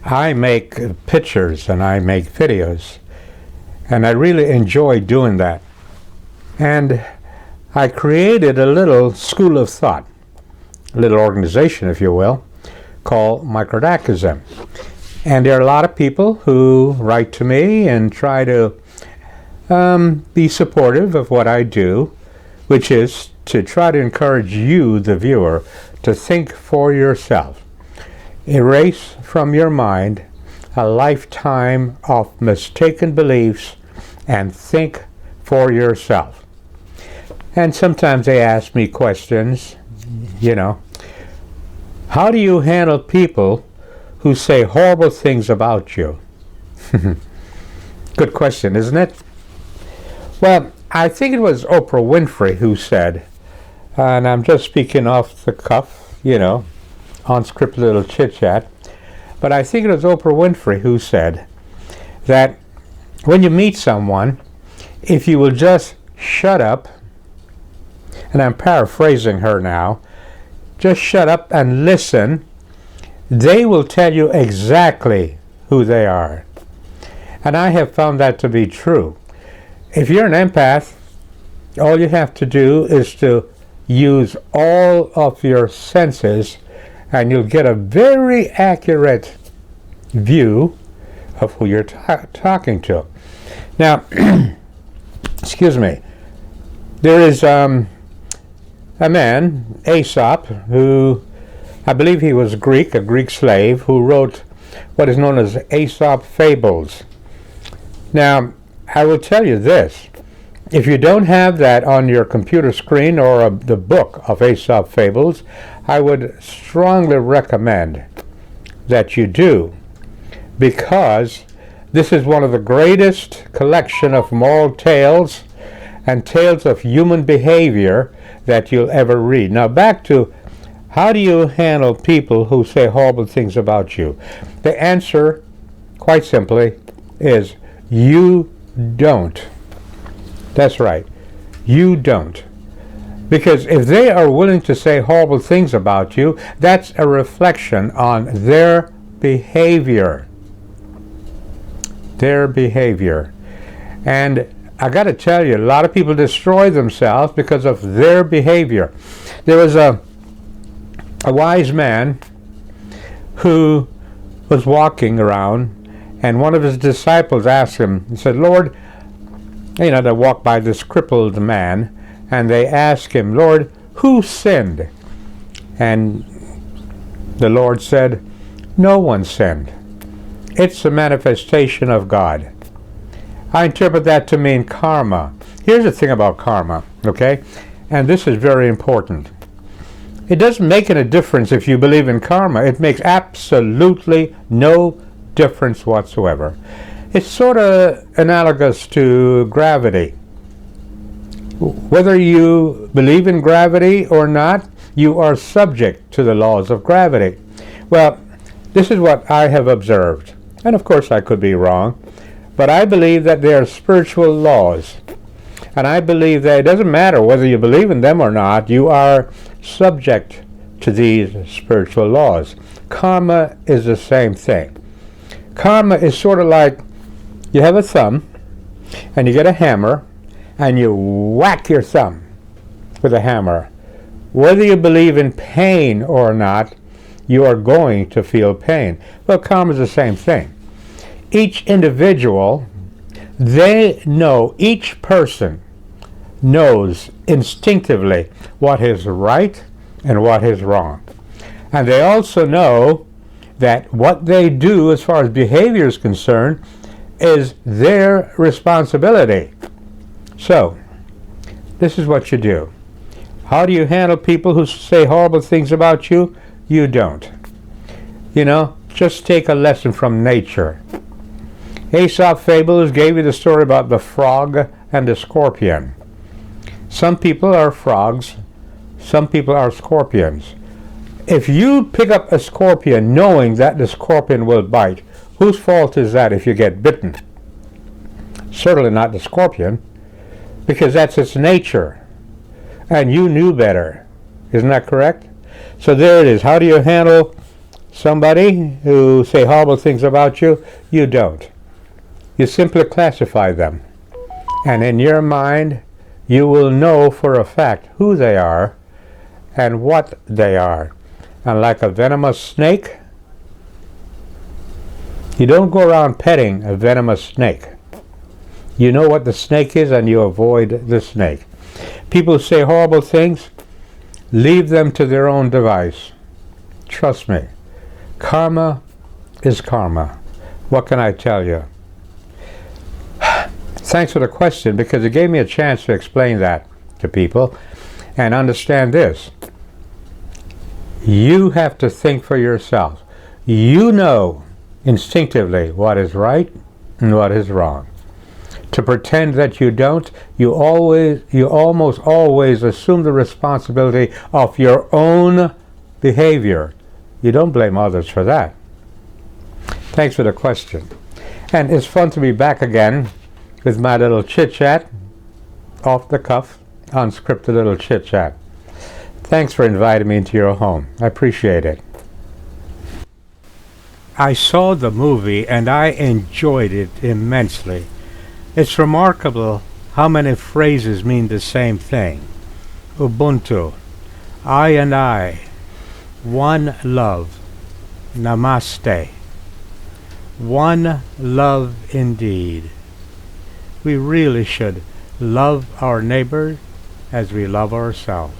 I make pictures and I make videos, and I really enjoy doing that. And I created a little school of thought, a little organization, if you will, called Microdac. And there are a lot of people who write to me and try to be supportive of what I do, which is to try to encourage you, the viewer, to think for yourself. Erase from your mind a lifetime of mistaken beliefs and think for yourself. And sometimes they ask me questions, how do you handle people who say horrible things about you? Good question, isn't it? Well, I think it was Oprah Winfrey who said, and I'm just speaking off the cuff, unscripted little chit-chat, but I think it was Oprah Winfrey who said that when you meet someone, if you will just shut up, and I'm paraphrasing her now, just shut up and listen, they will tell you exactly who they are. And I have found that to be true. If you're an empath, all you have to do is to use all of your senses and you'll get a very accurate view of who you're talking to. Now, excuse me, there is a man, Aesop, who I believe he was a Greek slave, who wrote what is known as Aesop Fables. Now, I will tell you this. If you don't have that on your computer screen or the book of Aesop Fables, I would strongly recommend that you do, because this is one of the greatest collection of moral tales and tales of human behavior that you'll ever read. Now back to, how do you handle people who say horrible things about you? The answer, quite simply, is you don't. That's right. You don't. Because if they are willing to say horrible things about you, that's a reflection on their behavior. Their behavior. And I got to tell you, a lot of people destroy themselves because of their behavior. There was a wise man who was walking around, and one of his disciples asked him, he said, Lord, they walked by this crippled man, and they asked him, Lord, who sinned? And the Lord said, no one sinned. It's a manifestation of God. I interpret that to mean karma. Here's the thing about karma, okay? And this is very important. It doesn't make any difference if you believe in karma. It makes absolutely no difference whatsoever. It's sort of analogous to gravity. Whether you believe in gravity or not, you are subject to the laws of gravity. Well, this is what I have observed. And of course I could be wrong. But I believe that they are spiritual laws. And I believe that it doesn't matter whether you believe in them or not, you are subject to these spiritual laws. Karma is the same thing. Karma is sort of like, you have a thumb, and you get a hammer, and you whack your thumb with a hammer. Whether you believe in pain or not, you are going to feel pain. Well, karma is the same thing. Each individual, each person knows instinctively what is right and what is wrong. And they also know that what they do as far as behavior is concerned is their responsibility. So, this is what you do. How do you handle people who say horrible things about you? You don't. Just take a lesson from nature. Aesop Fables gave you the story about the frog and the scorpion. Some people are frogs, some people are scorpions. If you pick up a scorpion knowing that the scorpion will bite, whose fault is that if you get bitten? Certainly not the scorpion, because that's its nature. And you knew better. Isn't that correct? So there it is. How do you handle somebody who say horrible things about you, you don't. You simply classify them. And in your mind, you will know for a fact who they are and what they are. And like a venomous snake, you don't go around petting a venomous snake. You know what the snake is and you avoid the snake. People say horrible things, leave them to their own device. Trust me. Karma is karma. What can I tell you? Thanks for the question, because it gave me a chance to explain that to people and understand this. You have to think for yourself. You know instinctively what is right and what is wrong. To pretend that you don't, you almost always assume the responsibility of your own behavior. You don't blame others for that. Thanks for the question. And it's fun to be back again with my little chit-chat, off the cuff, unscripted little chit-chat. Thanks for inviting me into your home. I appreciate it. I saw the movie and I enjoyed it immensely. It's remarkable how many phrases mean the same thing. Ubuntu, I and I, one love, Namaste. One love indeed. We really should love our neighbor as we love ourselves.